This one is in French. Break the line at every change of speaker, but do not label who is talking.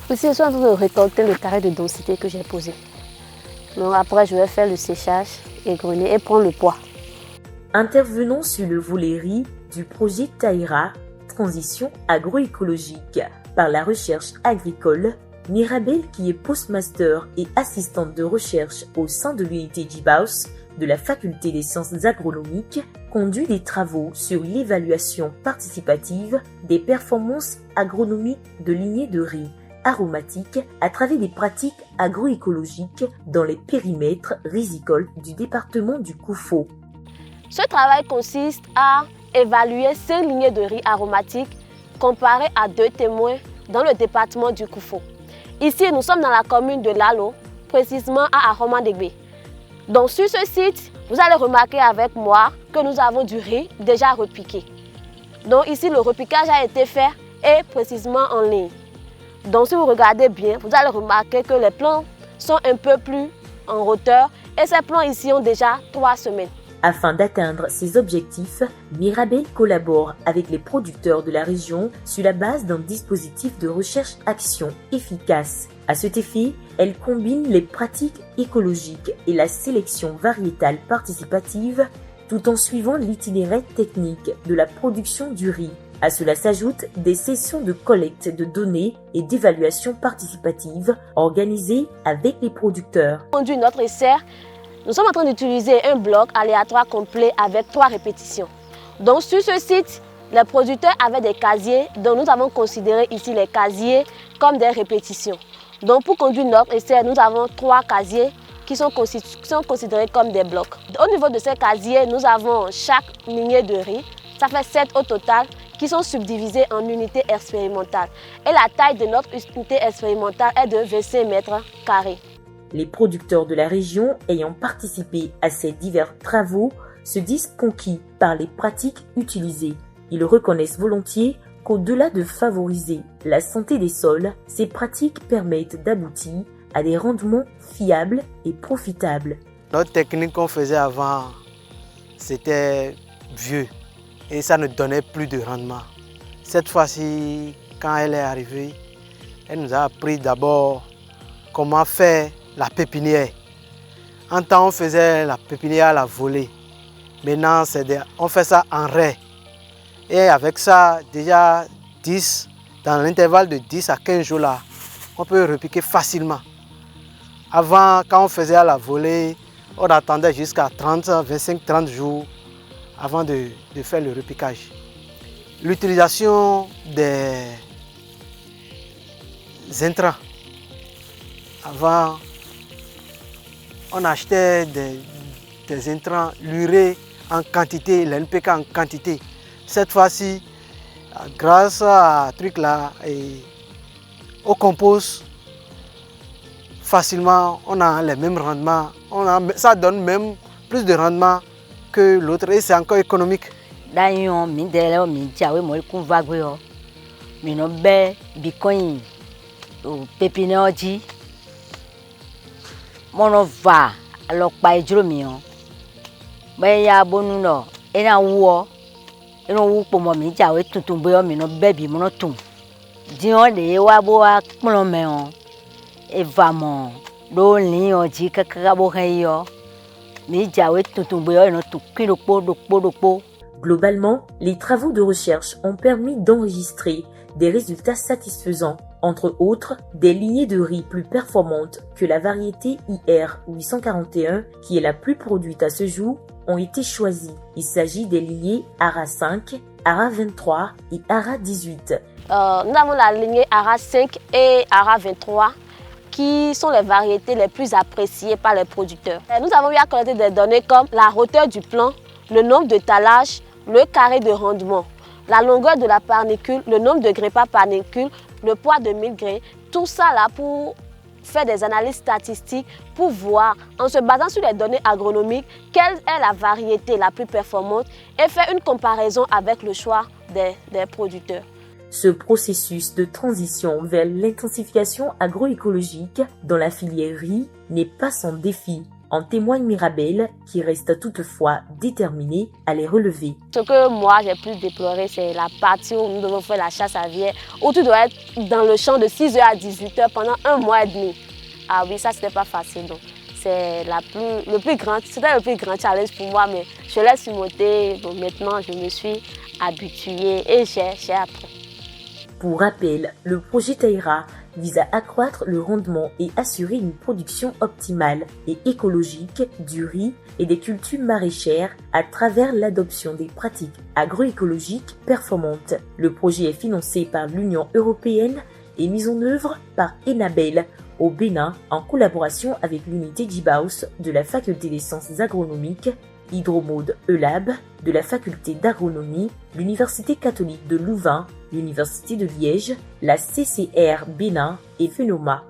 Aussi, je suis en train de récolter le carré de densité que j'ai posé. Donc après, je vais faire le séchage, égrener et prendre le poids.
Intervenons sur le volet riz du projet Taïra, transition agroécologique par la recherche agricole. Mirabel, qui est postmaster et assistante de recherche au sein de l'unité Jibaus de la faculté des sciences agronomiques, conduit des travaux sur l'évaluation participative des performances agronomiques de lignées de riz aromatiques à travers des pratiques agroécologiques dans les périmètres rizicoles du département du Koufo.
Ce travail consiste à évaluer 5 lignées de riz aromatiques comparées à 2 témoins dans le département du Koufo. Ici, nous sommes dans la commune de Lalo, précisément à Aromandegbe. Donc sur ce site, vous allez remarquer avec moi que nous avons du riz déjà repiqué. Donc ici, le repiquage a été fait et précisément en ligne. Donc si vous regardez bien, vous allez remarquer que les plants sont un peu plus en hauteur et ces plants ici ont déjà 3 semaines.
Afin d'atteindre ces objectifs, Mirabel collabore avec les producteurs de la région sur la base d'un dispositif de recherche-action efficace. À cet effet, elle combine les pratiques écologiques et la sélection variétale participative tout en suivant l'itinéraire technique de la production du riz. À cela s'ajoutent des sessions de collecte de données et d'évaluation participative organisées avec les producteurs.
Conduit notre essai, nous sommes en train d'utiliser un bloc aléatoire complet avec 3 répétitions. Donc sur ce site, les producteurs avaient des casiers, donc nous avons considéré ici les casiers comme des répétitions. Donc pour conduire notre essai, nous avons 3 casiers qui sont considérés comme des blocs. Au niveau de ces casiers, nous avons chaque lignée de riz, ça fait 7 au total, qui sont subdivisés en unités expérimentales. Et la taille de notre unité expérimentale est de 25 mètres carrés.
Les producteurs de la région ayant participé à ces divers travaux se disent conquis par les pratiques utilisées. Ils reconnaissent volontiers qu'au-delà de favoriser la santé des sols, ces pratiques permettent d'aboutir à des rendements fiables et profitables.
Notre technique qu'on faisait avant, c'était vieux et ça ne donnait plus de rendement. Cette fois-ci, quand elle est arrivée, elle nous a appris d'abord comment faire la pépinière. En temps, on faisait la pépinière à la volée. Maintenant, on fait ça en raie. Et avec ça, déjà dans l'intervalle de 10 à 15 jours, là, on peut repiquer facilement. Avant, quand on faisait à la volée, on attendait jusqu'à 25-30 jours avant de faire le repiquage. L'utilisation des intrants. Avant, on achetait des intrants, l'urée en quantité, l'NPK en quantité. Cette fois-ci, grâce à truc là et au compost, facilement, on a les mêmes rendements. Ça donne même plus de rendement que l'autre et c'est encore économique.
D'ailleurs, mon va alors pas hydromion mais ya bonu no e na wo pour mo mi jawe tuntun boyo mi no baby mo no tun di on le wa bo wa pon me on e va mo do lin o ji kakaka bo kan yo mi jawe tuntun boyo no tu kilo po.
Globalement, les travaux de recherche ont permis d'enregistrer des résultats satisfaisants. Entre autres, des lignées de riz plus performantes que la variété IR 841, qui est la plus produite à ce jour, ont été choisies. Il s'agit des lignées ARA 5, ARA 23 et ARA 18.
Nous avons la lignée ARA 5 et ARA 23 qui sont les variétés les plus appréciées par les producteurs. Nous avons eu à collecter des données comme la hauteur du plant, le nombre de talages, le carré de rendement, la longueur de la parnicule, le nombre de grains par parnicule, le poids de 1000 grains, tout ça là pour faire des analyses statistiques pour voir, en se basant sur les données agronomiques, quelle est la variété la plus performante et faire une comparaison avec le choix des producteurs.
Ce processus de transition vers l'intensification agroécologique dans la filière riz n'est pas sans défi. En témoigne Mirabel, qui reste toutefois déterminée à les relever.
Ce que moi j'ai plus déploré, c'est la partie où nous devons faire la chasse à vierre, où tu dois être dans le champ de 6h à 18h pendant 1 mois et demi. Ah oui, ça c'était pas facile. Donc c'est c'était le plus grand challenge pour moi, mais je l'ai surmonté. Donc maintenant je me suis habituée et j'ai appris.
Pour rappel, le projet Taïra vise à accroître le rendement et assurer une production optimale et écologique du riz et des cultures maraîchères à travers l'adoption des pratiques agroécologiques performantes. Le projet est financé par l'Union européenne et mis en œuvre par Enabel au Bénin en collaboration avec l'unité Djibaus de la Faculté des sciences agronomiques, Hydromode ELAB de la Faculté d'agronomie, l'Université catholique de Louvain, l'Université de Liège, la CCR Bénin et Phenoma.